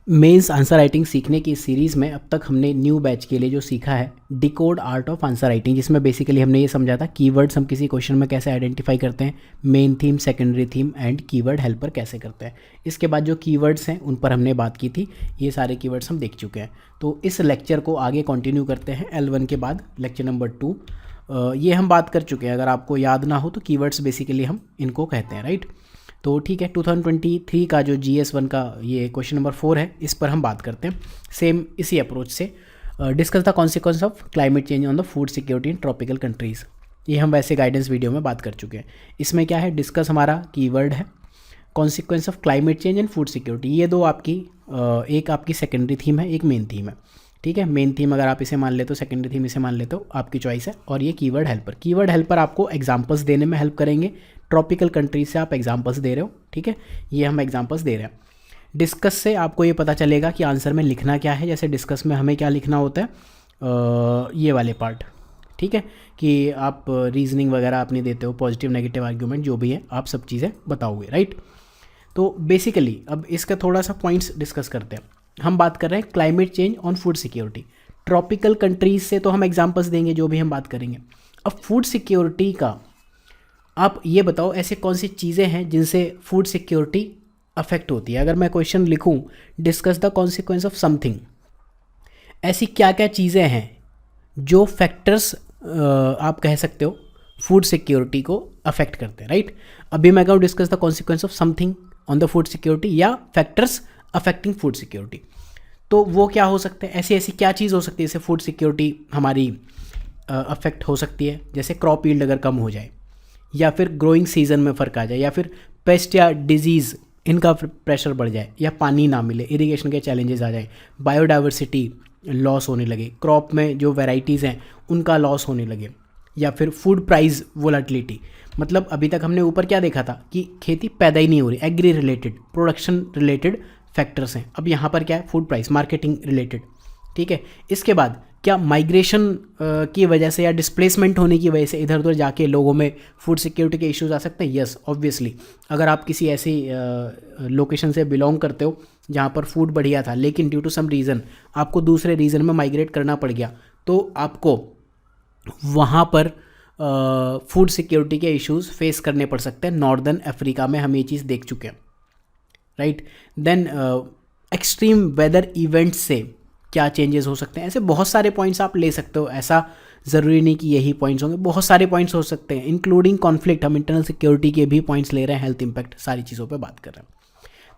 Mains answer writing सीखने की इस सीरीज़ में अब तक हमने न्यू बैच के लिए जो सीखा है decode art of answer writing, जिसमें बेसिकली हमने ये समझा था कीवर्ड्स हम किसी क्वेश्चन में कैसे आइडेंटिफाई करते हैं, main theme, secondary theme and keyword helper कैसे करते हैं। इसके बाद जो कीवर्ड्स हैं उन पर हमने बात की थी, ये सारे कीवर्ड्स हम देख चुके हैं। तो इस लेक्चर को आगे कंटिन्यू करते हैं L1 के बाद लेक्चर नंबर 2। ये हम बात कर चुके हैं, अगर आपको याद ना हो तो कीवर्ड्स बेसिकली हम इनको कहते हैं, राइट। तो ठीक है, 2023 का जो GS1 का ये क्वेश्चन नंबर 4 है, इस पर हम बात करते हैं सेम इसी अप्रोच से। Discuss the consequence of climate change on the food security in tropical countries. ये हम वैसे गाइडेंस वीडियो में बात कर चुके हैं। इसमें क्या है, डिस्कस हमारा कीवर्ड है, consequence of climate change and food security, ये दो आपकी एक आपकी सेकेंडरी थीम है, एक मेन थीम है। ठीक है, मेन थीम अगर आप इसे मान लेते हो, सेकेंडरी थीम इसे मान लेते हो, आपकी चॉइस है। और ये कीवर्ड हेल्पर आपको एग्जांपल्स देने में हेल्प करेंगे। ट्रॉपिकल कंट्रीज से आप एग्जांपल्स दे रहे हो, ठीक है, ये हम एग्जांपल्स दे रहे हैं। डिस्कस से आपको ये पता चलेगा कि आंसर में लिखना क्या है। जैसे डिस्कस में हमें क्या लिखना होता है, ये वाले पार्ट, ठीक है, कि आप रीजनिंग वगैरह अपनी देते हो, पॉजिटिव नेगेटिव आर्ग्यूमेंट जो भी है आप सब चीज़ें बताओगे, राइट। तो बेसिकली अब इसका थोड़ा सा पॉइंट्स डिस्कस करते हैं। हम बात कर रहे हैं climate change on food security. Tropical countries से तो हम एग्जांपल्स देंगे जो भी हम बात करेंगे। अब फूड सिक्योरिटी का आप ये बताओ, ऐसे कौन सी चीज़ें हैं जिनसे फूड सिक्योरिटी अफेक्ट होती है। अगर मैं क्वेश्चन लिखूं, discuss the consequence of something, ऐसी क्या क्या चीज़ें हैं जो फैक्टर्स आप कह सकते हो फूड सिक्योरिटी को अफेक्ट करते हैं, राइट। अभी मैं कहूँ discuss the consequence of something on the food security या फैक्टर्स अफेक्टिंग फूड सिक्योरिटी, तो वो क्या हो सकते हैं, ऐसी ऐसी क्या चीज़ हो सकती है जिससे फूड सिक्योरिटी हमारी अफेक्ट हो सकती है। जैसे क्रॉप यील्ड अगर कम हो जाए, या फिर ग्रोइंग सीजन में फ़र्क आ जाए, या फिर पेस्ट या डिजीज़ इनका प्रेशर बढ़ जाए, या पानी ना मिले, इरिगेशन के चैलेंजेस आ जाए, बायोडाइवर्सिटी लॉस होने लगे, क्रॉप में जो वैराइटीज़ हैं उनका लॉस होने लगे, या फिर फूड प्राइस वोलेटिलिटी। मतलब अभी तक हमने ऊपर क्या देखा था कि खेती पैदा ही नहीं हो रही, agri related, production related factors हैं। अब यहाँ पर क्या है, फूड प्राइस, मार्केटिंग रिलेटेड, ठीक है। इसके बाद क्या माइग्रेशन की वजह से या डिस्प्लेसमेंट होने की वजह से इधर उधर जाके लोगों में फूड सिक्योरिटी के इश्यूज आ सकते हैं। यस, ऑब्वियसली अगर आप किसी ऐसी लोकेशन से बिलोंग करते हो जहाँ पर फूड बढ़िया था, लेकिन ड्यू टू सम रीज़न आपको दूसरे रीजन में माइग्रेट करना पड़ गया, तो आपको वहाँ पर फूड सिक्योरिटी के इश्यूज फेस करने पड़ सकते हैं। नॉर्दर्न अफ्रीका में हम ये चीज़ देख चुके हैं, right. Then extreme weather events से क्या चेंजेस हो सकते हैं। ऐसे बहुत सारे पॉइंट्स आप ले सकते हो, ऐसा ज़रूरी नहीं कि यही पॉइंट्स होंगे, बहुत सारे पॉइंट्स हो सकते हैं, इंक्लूडिंग कॉन्फ्लिक्ट। हम इंटरनल सिक्योरिटी के भी पॉइंट्स ले रहे हैं, हेल्थ इंपैक्ट, सारी चीज़ों पे बात कर रहे हैं।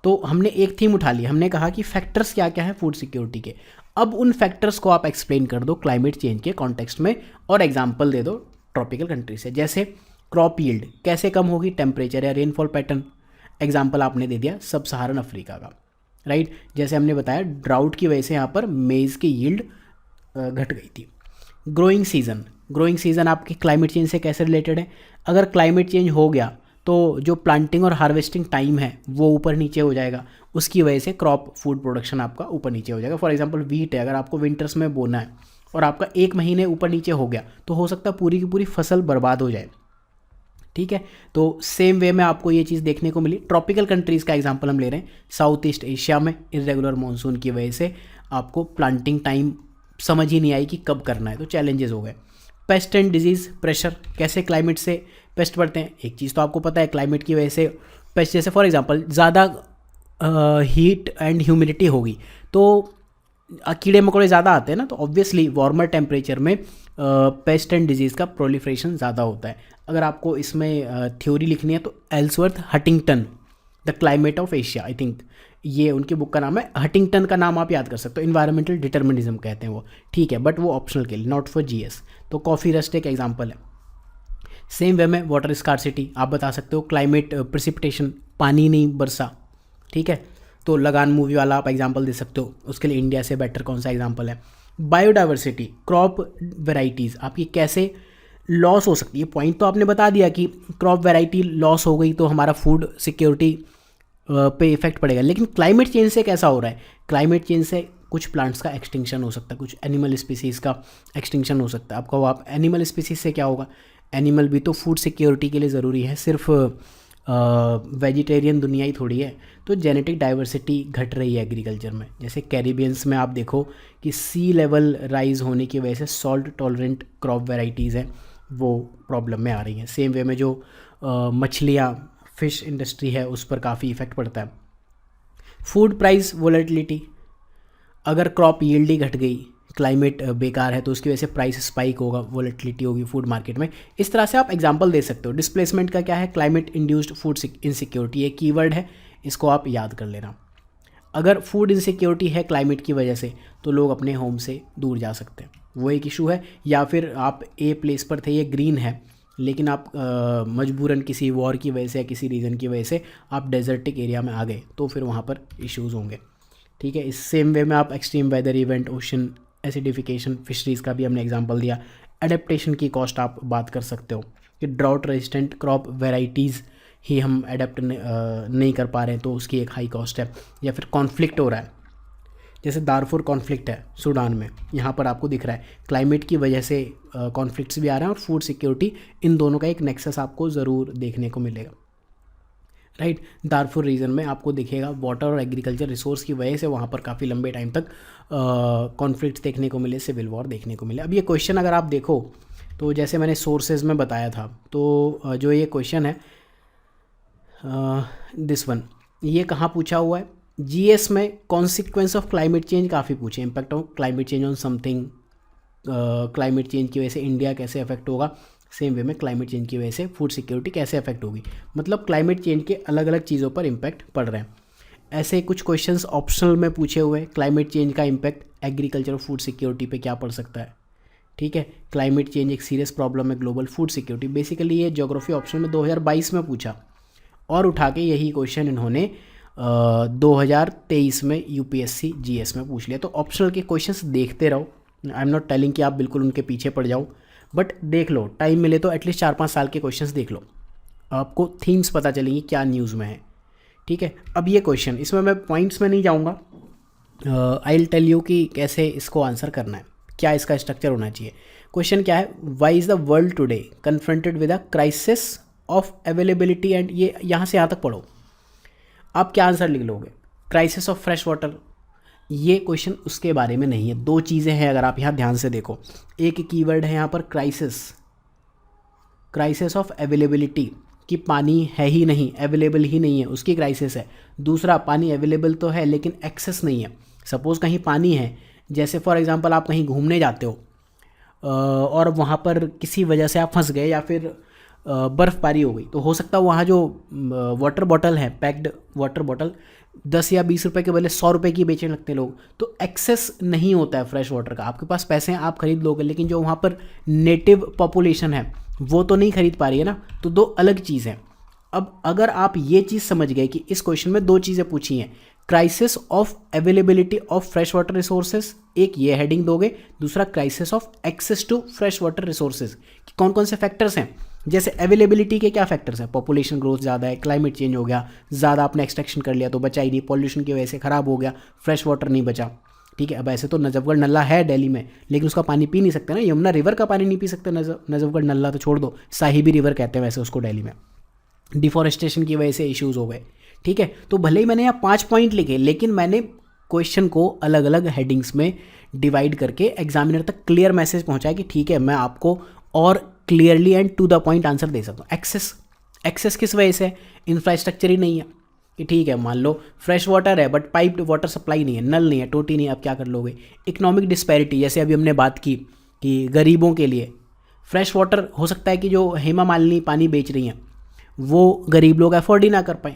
तो हमने एक थीम उठा ली, हमने कहा कि फैक्टर्स क्या क्या है फूड सिक्योरिटी के। अब उन फैक्टर्स को आप एक्सप्लेन कर दो क्लाइमेट चेंज के कॉन्टेक्स्ट में, और एग्जाम्पल दे दो ट्रॉपिकल कंट्री से। जैसे क्रॉप यील्ड कैसे कम होगी, टेम्परेचर या रेनफॉल पैटर्न। एग्जाम्पल आपने दे दिया सब सहारन अफ्रीका का, राइट। जैसे हमने बताया ड्राउट की वजह से यहाँ पर मेज़ की यील्ड घट गई थी। ग्रोइंग सीज़न आपके क्लाइमेट चेंज से कैसे रिलेटेड है। अगर क्लाइमेट चेंज हो गया तो जो प्लांटिंग और हार्वेस्टिंग टाइम है वो ऊपर नीचे हो जाएगा, उसकी वजह से क्रॉप फूड प्रोडक्शन आपका ऊपर नीचे हो जाएगा। फॉर एग्जांपल वीट है, अगर आपको विंटर्स में बोना है और आपका 1 महीने ऊपर नीचे हो गया तो हो सकता है पूरी की पूरी फसल बर्बाद हो जाए, ठीक है। तो सेम वे में आपको ये चीज़ देखने को मिली। ट्रॉपिकल कंट्रीज़ का एग्जांपल हम ले रहे हैं, साउथ ईस्ट एशिया में इरेगुलर मानसून की वजह से आपको प्लांटिंग टाइम समझ ही नहीं आई कि कब करना है, तो चैलेंजेस हो गए। पेस्ट एंड डिजीज़ प्रेशर, कैसे क्लाइमेट से पेस्ट बढ़ते हैं। एक चीज़ तो आपको पता है, क्लाइमेट की वजह से पेस्ट, जैसे फॉर एग्जांपल ज़्यादा हीट एंड ह्यूमिडिटी होगी तो कीड़े मकोड़े ज़्यादा आते हैं ना, तो ऑब्वियसली वार्मर टेम्परेचर में पेस्ट एंड डिजीज़ का प्रोलिफरेशन ज़्यादा होता है। अगर आपको इसमें थ्योरी लिखनी है तो Ellsworth Huntington, the climate of Asia, I think ये उनकी बुक का नाम है। हटिंगटन का नाम आप याद कर सकते हो, इन्वायरमेंटल डिटर्मिनिज्म कहते हैं वो, ठीक है, बट वो ऑप्शनल के लिए, नॉट फॉर जीएस। तो कॉफ़ी रस्ट एक एग्जांपल है। सेम वे में वाटर स्कार्सिटी आप बता सकते हो, क्लाइमेट प्रिसिपिटेशन, पानी नहीं बरसा, ठीक है, तो लगान मूवी वाला आप एग्जांपल दे सकते हो। उसके लिए इंडिया से बेटर कौन सा एग्जांपल है। बायोडाइवर्सिटी, क्रॉप वेराइटीज़ आपकी कैसे लॉस हो सकती है। पॉइंट तो आपने बता दिया कि क्रॉप वैरायटी लॉस हो गई तो हमारा फूड सिक्योरिटी पे इफेक्ट पड़ेगा, लेकिन क्लाइमेट चेंज से कैसा हो रहा है। क्लाइमेट चेंज से कुछ प्लांट्स का एक्सटिंक्शन हो सकता है, कुछ एनिमल स्पीसीज़ का एक्सटिंक्शन हो सकता है। आपका वो आप एनिमल स्पीसीज़ से क्या होगा, एनिमल भी तो फूड सिक्योरिटी के लिए ज़रूरी है, सिर्फ वेजिटेरियन दुनिया ही थोड़ी है, तो जेनेटिक डाइवर्सिटी घट रही है एग्रीकल्चर में। जैसे कैरिबियंस में आप देखो कि सी लेवल राइज होने की वजह से सॉल्ट टॉलरेंट क्रॉप वेराइटीज़ हैं वो प्रॉब्लम में आ रही हैं। सेम वे में जो मछलियाँ, फिश इंडस्ट्री है, उस पर काफ़ी इफ़ेक्ट पड़ता है। फूड प्राइस वोलेटिलिटी, अगर क्रॉप यील्ड ही घट गई, क्लाइमेट बेकार है, तो उसकी वजह से प्राइस स्पाइक होगा, वोलेटिलिटी होगी फूड मार्केट में। इस तरह से आप एग्जांपल दे सकते हो। डिस्प्लेसमेंट का क्या है? क्लाइमेट इंड्यूस्ड फूड इनसिक्योरिटी, ये कीवर्ड है, इसको आप याद कर लेना। अगर फूड इनसिक्योरिटी है क्लाइमेट की वजह से, तो लोग अपने होम से दूर जा सकते हैं, वो एक इशू है। या फिर आप ए प्लेस पर थे, ये ग्रीन है, लेकिन आप मजबूरन किसी वॉर की वजह से या किसी रीज़न की वजह से आप डेजर्टिक एरिया में आ गए, तो फिर वहाँ पर इश्यूज़ होंगे। ठीक है, इस सेम वे में आप extreme weather event, ocean acidification, fisheries का भी हमने एग्जांपल दिया। एडेप्टेशन की कॉस्ट आप बात कर सकते हो कि ड्राउट रेजिस्टेंट क्रॉप वेराइटीज़ ही हम एडेप्ट नहीं कर पा रहे हैं, तो उसकी एक हाई कॉस्ट है। या फिर कॉन्फ्लिक्ट हो रहा है, जैसे दारफुर कॉन्फ्लिक्ट है सूडान में, यहाँ पर आपको दिख रहा है क्लाइमेट की वजह से कॉन्फ्लिक्ट्स भी आ रहे हैं और फूड सिक्योरिटी, इन दोनों का एक नेक्सस आपको ज़रूर देखने को मिलेगा। राइट, दारफुर रीजन में आपको दिखेगा वाटर और एग्रीकल्चर रिसोर्स की वजह से वहाँ पर काफ़ी लंबे टाइम तक कॉन्फ्लिक्ट्स देखने को मिले, सिविल वॉर देखने को मिले। अब ये क्वेश्चन अगर आप देखो, तो जैसे मैंने सोर्सेज में बताया था, तो जो ये क्वेश्चन है दिस वन, ये कहाँ पूछा हुआ है? जीएस में कॉन्सिक्वेंस ऑफ क्लाइमेट चेंज काफ़ी पूछे, impact of climate change on something, climate change की वजह से इंडिया कैसे अफेक्ट होगा, सेम वे में क्लाइमेट चेंज की वजह से फूड सिक्योरिटी कैसे अफेक्ट होगी। मतलब क्लाइमेट चेंज के अलग अलग चीज़ों पर इम्पैक्ट पड़ रहे हैं। ऐसे कुछ क्वेश्चंस ऑप्शनल में पूछे हुए, क्लाइमेट चेंज का इम्पैक्ट एग्रीकल्चर और फूड सिक्योरिटी पे क्या पड़ सकता है। ठीक है, क्लाइमेट चेंज एक सीरियस प्रॉब्लम है, ग्लोबल फूड सिक्योरिटी, बेसिकली ये ज्योग्राफी ऑप्शन में 2022 में पूछा, और उठा के यही क्वेश्चन इन्होंने 2023 में यूपीएससी जीएस में पूछ लिया। तो ऑप्शनल के क्वेश्चंस देखते रहो, आई एम नॉट टेलिंग कि आप बिल्कुल उनके पीछे पड़ जाओ, बट देख लो, टाइम मिले तो एटलीस्ट 4-5 साल के क्वेश्चंस देख लो, आपको थीम्स पता चलेंगी क्या न्यूज़ में है। ठीक है, अब ये क्वेश्चन, इसमें मैं पॉइंट्स में नहीं जाऊँगा, आई विल टेल यू कि कैसे इसको आंसर करना है, क्या इसका स्ट्रक्चर होना चाहिए। क्वेश्चन क्या है? Why is the world today confronted with a crisis of availability and, ये यहाँ से यहाँ तक पढ़ो, आप क्या आंसर लिख लोगे? क्राइसिस ऑफ फ्रेश वाटर, ये क्वेश्चन उसके बारे में नहीं है। दो चीज़ें हैं, अगर आप यहाँ ध्यान से देखो, एक कीवर्ड है यहाँ पर क्राइसिस, क्राइसिस ऑफ अवेलेबिलिटी, कि पानी है ही नहीं, अवेलेबल ही नहीं है, उसकी क्राइसिस है। दूसरा, पानी अवेलेबल तो है लेकिन एक्सेस नहीं है। सपोज़ कहीं पानी है, जैसे फॉर एग्जांपल आप कहीं घूमने जाते हो और वहाँ पर किसी वजह से आप फंस गए या फिर बर्फ़बारी हो गई, तो हो सकता है वहाँ जो वाटर बॉटल है, पैक्ड वाटर बॉटल 10 या 20 रुपए के बदले 100 रुपए की बेचने लगते हैं लोग, तो एक्सेस नहीं होता है फ्रेश वाटर का। आपके पास पैसे हैं, आप खरीद लोगे, लेकिन जो वहाँ पर नेटिव पॉपुलेशन है वो तो नहीं खरीद पा रही है ना, तो दो अलग चीज़ हैं। अब अगर आप ये चीज़ समझ गए कि इस क्वेश्चन में दो चीज़ें पूछी हैं, crisis of availability of fresh water resources, एक ये हेडिंग दोगे, दूसरा crisis of access to fresh water resources, कि कौन कौन से फैक्टर्स हैं। जैसे अवेलेबिलिटी के क्या फैक्टर्स हैं? पॉपुलेशन ग्रोथ ज़्यादा है, क्लाइमेट चेंज हो गया, ज़्यादा आपने एक्सट्रैक्शन कर लिया तो बचा ही नहीं, पॉल्यूशन की वजह से ख़राब हो गया, फ्रेश वाटर नहीं बचा। ठीक है, अब ऐसे तो नजफगढ़ नल्ला है दिल्ली में, लेकिन उसका पानी पी नहीं सकते ना, यमुना रिवर का पानी नहीं पी सकते, नजफगढ़ नल्ला तो छोड़ दो, साहिबी रिवर कहते हैं वैसे उसको दिल्ली में। डिफॉरेस्टेशन की वजह से इश्यूज़ हो गए। ठीक है, तो भले ही मैंने यहाँ 5 पॉइंट लिखे, लेकिन मैंने क्वेश्चन को अलग अलग हेडिंग्स में डिवाइड करके एग्जामिनर तक क्लियर मैसेज पहुँचाया कि ठीक है, मैं आपको और clearly and to the point answer दे सकता हूँ। एक्सेस किस वजह से? इंफ्रास्ट्रक्चर ही नहीं है। कि ठीक है, मान लो फ्रेश वाटर है बट पाइप्ड वाटर सप्लाई नहीं है, नल नहीं है, टोटी नहीं है, अब क्या कर लोगे? इकोनॉमिक डिस्पैरिटी, जैसे अभी हमने बात की कि गरीबों के लिए फ्रेश वाटर हो सकता है कि जो हेमा मालिनी पानी बेच रही हैं वो गरीब लोग अफोर्ड ही ना कर पाएँ,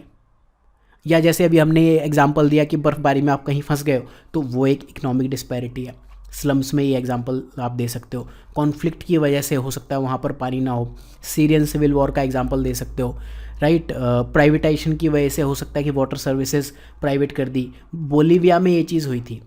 या जैसे अभी हमने ये एग्जांपल दिया कि बर्फ़बारी में आप कहीं फंस गए हो, तो वो एक इकोनॉमिक डिस्पैरिटी है। स्लम्स में ये एग्जांपल आप दे सकते हो, कॉन्फ्लिक्ट की वजह से हो सकता है वहाँ पर पानी ना हो, सीरियन सिविल वॉर का एग्जांपल दे सकते हो। राइट, प्राइवेटाइजेशन की वजह से हो सकता है कि वाटर सर्विसेज प्राइवेट कर दी। बोलीविया में ये चीज़ हुई थी,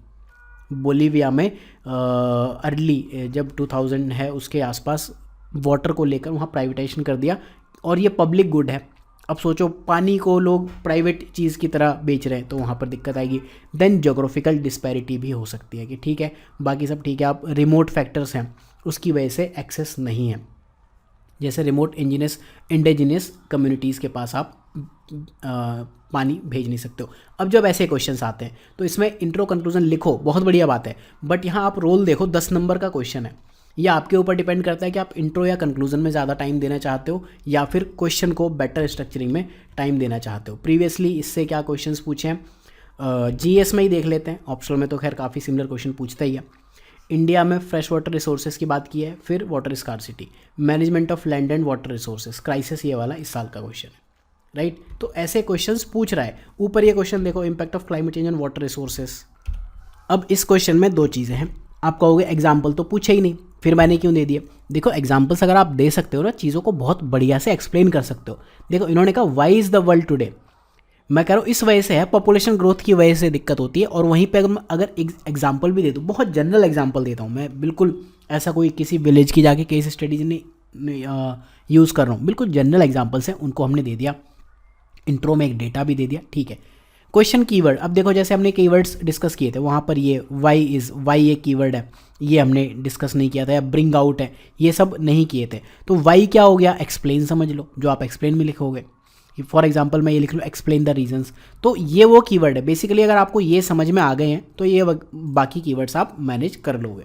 बोलीविया में अर्ली जब 2000 है उसके आसपास वाटर को लेकर वहाँ प्राइवेटाइजेशन कर दिया, और ये पब्लिक गुड है। अब सोचो, पानी को लोग प्राइवेट चीज़ की तरह बेच रहे हैं, तो वहाँ पर दिक्कत आएगी। देन जोग्राफिकल डिस्पैरिटी भी हो सकती है कि ठीक है, बाकी सब ठीक है, आप रिमोट फैक्टर्स हैं उसकी वजह से एक्सेस नहीं है। जैसे रिमोट इंडिजिनियस कम्युनिटीज़ के पास आप पानी भेज नहीं सकते हो। अब जब ऐसे क्वेश्चंस आते हैं तो इसमें इंट्रो कंक्लूजन लिखो, बहुत बढ़िया बात है, बट यहाँ आप रोल देखो 10 नंबर का क्वेश्चन है। यह आपके ऊपर डिपेंड करता है कि आप इंट्रो या कंक्लूजन में ज़्यादा टाइम देना चाहते हो या फिर क्वेश्चन को बेटर स्ट्रक्चरिंग में टाइम देना चाहते हो। प्रीवियसली इससे क्या क्वेश्चंस पूछे हैं, जीएस में ही देख लेते हैं, ऑप्शनल में तो खैर काफ़ी सिमिलर क्वेश्चन पूछता ही है। इंडिया में फ्रेश वाटर रिसोर्सेज की बात की है, फिर water scarcity, management of land and water resources, crisis, ये वाला इस साल का क्वेश्चन है, राइट। तो ऐसे क्वेश्चंस पूछ रहा है। ऊपर ये क्वेश्चन देखो, impact of climate change on water resources. अब इस क्वेश्चन में दो चीज़ें हैं, आप कहोगे एग्जाम्पल तो पूछे ही नहीं, फिर मैंने क्यों दे दिया। देखो एग्जाम्पल्स अगर आप दे सकते हो ना, चीज़ों को बहुत बढ़िया से एक्सप्लेन कर सकते हो। देखो इन्होंने कहा why is the world today, मैं कह रहा हूँ इस वजह से है, पॉपुलेशन ग्रोथ की वजह से दिक्कत होती है। और वहीं पे अगर एग्जाम्पल भी दे दूँ, बहुत जनरल एग्जाम्पल देता हूँ मैं, बिल्कुल ऐसा कोई किसी विलेज की जाके केस स्टडीज नहीं यूज़ कर रहा हूँ, बिल्कुल जनरल एग्जाम्पल्स हैं, उनको हमने दे दिया। इंट्रो में एक डेटा भी दे दिया, ठीक है। क्वेश्चन कीवर्ड, अब देखो जैसे हमने कीवर्ड्स डिस्कस किए थे, वहाँ पर ये वाई एक कीवर्ड है, ये हमने डिस्कस नहीं किया था। या ब्रिंग आउट है, ये सब नहीं किए थे। तो वाई क्या हो गया, एक्सप्लेन समझ लो, जो आप एक्सप्लेन में लिखोगे। फॉर एग्जाम्पल मैं ये लिख लूँ एक्सप्लेन द रीजंस, तो ये वो कीवर्ड है बेसिकली। अगर आपको ये समझ में आ गए हैं तो ये बाकी कीवर्ड्स आप मैनेज कर लोगे।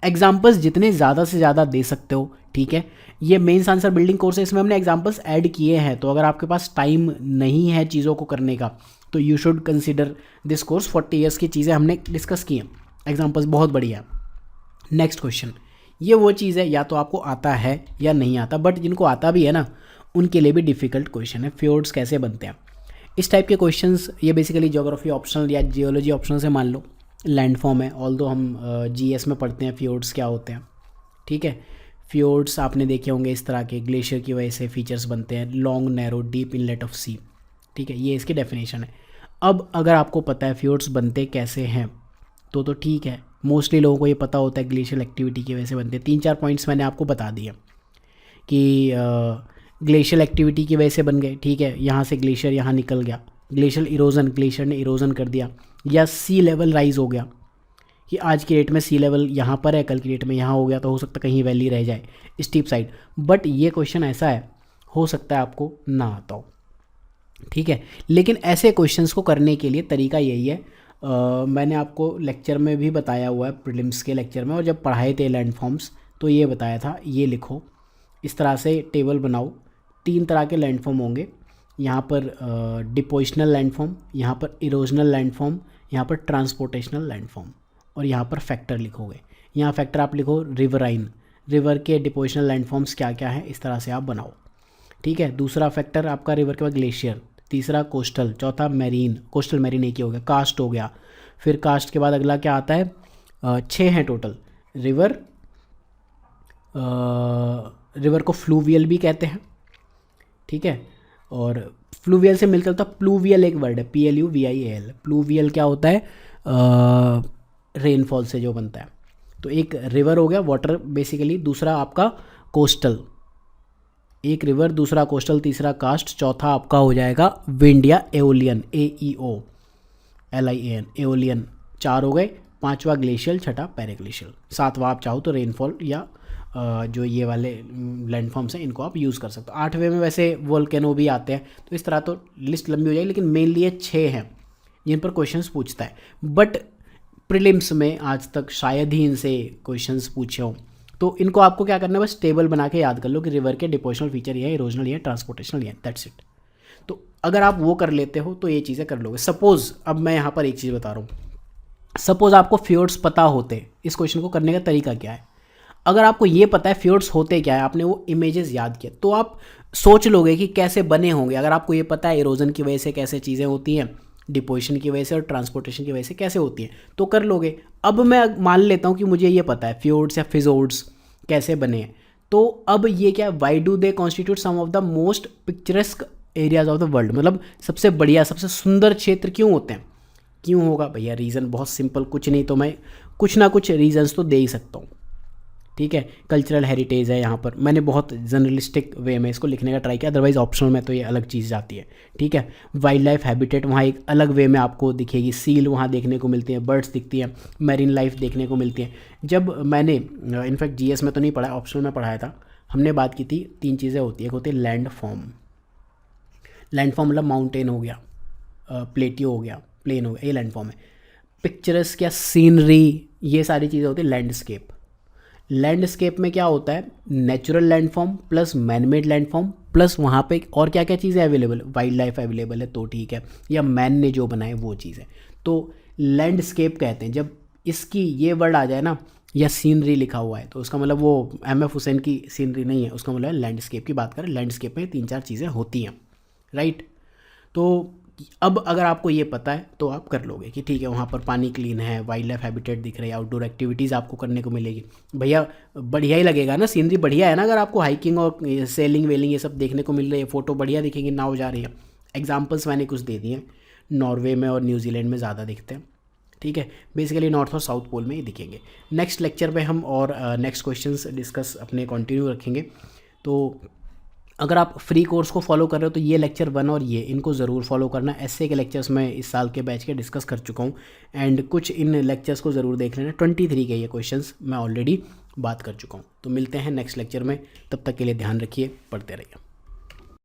एग्जाम्पल्स जितने ज़्यादा से ज़्यादा दे सकते हो, ठीक है। ये मेंस आंसर बिल्डिंग कोर्स है, इसमें हमने एग्जाम्पल्स ऐड किए हैं, तो अगर आपके पास टाइम नहीं है चीज़ों को करने का तो you should consider this course. 40 years की चीज़ें हमने डिस्कस की हैं, एग्जाम्पल्स बहुत बढ़िया। नेक्स्ट क्वेश्चन, ये वो चीज़ है या तो आपको आता है या नहीं आता, बट जिनको आता भी है ना उनके लिए भी डिफ़िकल्ट क्वेश्चन है। फ्योर्ड्स कैसे बनते हैं, इस टाइप के क्वेश्चंस, ये बेसिकली ज्योग्राफी ऑप्शनल या जियोलॉजी ऑप्शनल से मान लो लैंडफॉर्म है, ऑल्दो हम जीएस में पढ़ते हैं फ्योर्ड्स क्या होते हैं, ठीक है। फ्योर्ड्स आपने देखे होंगे इस तरह के, ग्लेशियर की वजह से फीचर्स बनते हैं, long narrow deep inlet of sea, ठीक है, ये इसकी डेफिनेशन है। अब अगर आपको पता है फ्योर्ड्स बनते कैसे हैं तो ठीक है, मोस्टली लोगों को ये पता होता है ग्लेशियल एक्टिविटी की वजह से बनते हैं। 3-4 पॉइंट्स मैंने आपको बता दिए कि ग्लेशियल एक्टिविटी की वजह से बन गए, ठीक है। यहाँ से ग्लेशियर यहाँ निकल गया, ग्लेशियल इरोजन, ग्लेशियर ने इरोजन कर दिया, या सी लेवल राइज हो गया कि आज की डेट में सी लेवल यहाँ पर है, कल की डेट में यहाँ हो गया, तो हो सकता है कहीं वैली रह जाए स्टीप साइड। बट ये क्वेश्चन ऐसा है, हो सकता है आपको ना आता हो, ठीक है। लेकिन ऐसे क्वेश्चंस को करने के लिए तरीका यही है, मैंने आपको लेक्चर में भी बताया हुआ है, प्रीलिम्स के लेक्चर में, और जब पढ़ाए थे लैंडफॉर्म्स तो ये बताया था, ये लिखो इस तरह से टेबल बनाओ। 3 तरह के लैंडफॉर्म होंगे, यहाँ पर डिपोजिशनल लैंडफॉर्म, यहाँ पर इरोजनल लैंडफॉर्म, यहाँ पर ट्रांसपोर्टेशनल लैंडफॉर्म, और यहाँ पर फैक्टर लिखोगे। यहाँ फैक्टर आप लिखो रिवराइन, रिवर के डिपोजिशनल लैंडफॉर्म्स क्या क्या है, इस तरह से आप बनाओ, ठीक है। दूसरा फैक्टर आपका रिवर के बाद ग्लेशियर, तीसरा कोस्टल, चौथा मैरीन, कोस्टल मैरीन एक ही हो गया, कास्ट हो गया। फिर कास्ट के बाद अगला क्या आता है, 6 हैं टोटल। रिवर को फ्लूवियल भी कहते हैं, ठीक है। और फ्लूवियल से मिलकर होता प्लूवियल एक वर्ड है, PLUVIAL। प्लूवियल क्या होता है, रेनफॉल से जो बनता है। तो एक रिवर हो गया वाटर बेसिकली, दूसरा आपका कोस्टल, एक रिवर, दूसरा कोस्टल, तीसरा कास्ट, चौथा आपका हो जाएगा विंड या एओलियन, AEOLIAN, एओलियन। 4 हो गए, 5वां ग्लेशियल, छठा पैराग्लेशियल, 7वां आप चाहो तो रेनफॉल या जो ये वाले लैंडफॉर्म्स हैं इनको आप यूज़ कर सकते हो। 8वें में वैसे वोल्केनो भी आते हैं, तो इस तरह तो लिस्ट लंबी हो जाएगी, लेकिन मेनली ये 6 हैं जिन पर क्वेश्चंस पूछता है। बट प्रीलिम्स में आज तक शायद ही इनसे क्वेश्चंस पूछे हों, तो इनको आपको क्या करना है, बस टेबल बना के याद कर लो कि रिवर के डिपोजिशनल फीचर ये है, इरोजनल ये है, ट्रांसपोर्टेशनल ये है, दैट्स इट। तो अगर आप वो कर लेते हो तो ये चीज़ें कर लोगे। सपोज़ अब मैं यहाँ पर एक चीज़ बता रहा हूँ, सपोज़ आपको फ्योर्ड्स पता होते, इस क्वेश्चन को करने का तरीका क्या है। अगर आपको ये पता है फ्योर्ड्स होते क्या है, आपने वो इमेजेस याद किया, तो आप सोच लोगे कि कैसे बने होंगे। अगर आपको ये पता है इरोजन की वजह से कैसे चीज़ें होती हैं, डिपोजिशन की वजह से और ट्रांसपोर्टेशन की वजह से कैसे होती हैं, तो कर लोगे। अब मैं मान लेता हूँ कि मुझे ये पता है फ्योर्ड्स या फिजोर्ड्स कैसे बने हैं, तो अब ये क्या, why do they constitute some of the most picturesque areas of the world, मतलब सबसे बढ़िया सबसे सुंदर क्षेत्र क्यों होते हैं, क्यों होगा भैया। रीज़न बहुत सिंपल, कुछ नहीं तो मैं कुछ ना कुछ रीजंस तो दे ही सकता हूँ, ठीक है। कल्चरल हेरिटेज है, यहाँ पर मैंने बहुत जर्नलिस्टिक वे में इसको लिखने का ट्राई किया, अदरवाइज ऑप्शनल में तो ये अलग चीज़ जाती है, ठीक है। वाइल्ड लाइफ हैबिटेट वहाँ एक अलग वे में आपको दिखेगी, सील वहाँ देखने को मिलती हैं, बर्ड्स दिखती हैं, मैरीन लाइफ देखने को मिलती है। जब मैंने इनफैक्ट जीएस में तो नहीं पढ़ा, ऑप्शनल में पढ़ाया था, हमने बात की थी 3 चीज़ें होती है, एक होती है लैंड फॉर्म। लैंड फॉर्म मतलब माउंटेन हो गया, प्लेटियो हो गया, प्लेन हो गया, ये लैंड फॉर्म है। पिक्चरस क्या सीनरी, ये सारी चीज़ें होती है लैंडस्केप। लैंडस्केप में क्या होता है, natural landform plus manmade landform plus वहाँ पे और क्या क्या चीज़ें अवेलेबल, वाइल्ड लाइफ अवेलेबल है तो ठीक है, या मैन ने जो बनाए वो चीज़ है, तो लैंडस्केप कहते हैं। जब इसकी ये वर्ड आ जाए ना, या सीनरी लिखा हुआ है, तो उसका मतलब वो एम.एफ. हुसैन की सीनरी नहीं है, उसका मतलब है लैंडस्केप की बात करें। लैंडस्केप में 3-4 चीज़ें होती हैं, राइट। तो अब अगर आपको ये पता है तो आप कर लोगे कि ठीक है, वहाँ पर पानी क्लीन है, वाइल्ड लाइफ हैबिटेट दिख रही है, आउटडोर एक्टिविटीज़ आपको करने को मिलेगी। भैया बढ़िया ही लगेगा ना, सीनरी बढ़िया है ना, अगर आपको हाइकिंग और सेलिंग वेलिंग ये सब देखने को मिल रही है, फ़ोटो बढ़िया दिखेंगी, नाव जा रही है। एग्जाम्पल्स मैंने कुछ दे दिए, नॉर्वे में और न्यूजीलैंड में ज़्यादा दिखते हैं, ठीक है। बेसिकली नॉर्थ और साउथ पोल में ही दिखेंगे। नेक्स्ट लेक्चर में हम और नेक्स्ट क्वेश्चंस डिस्कस अपने कंटिन्यू रखेंगे। तो अगर आप फ्री कोर्स को फॉलो कर रहे हो तो ये लेक्चर 1 और ये इनको ज़रूर फॉलो करना। ऐसे के लेक्चर्स मैं इस साल के बैच के डिस्कस कर चुका हूँ, एंड कुछ इन लेक्चर्स को ज़रूर देख लेना। 23 के ये क्वेश्चंस मैं ऑलरेडी बात कर चुका हूँ। तो मिलते हैं नेक्स्ट लेक्चर में, तब तक के लिए ध्यान रखिए, पढ़ते रहिए।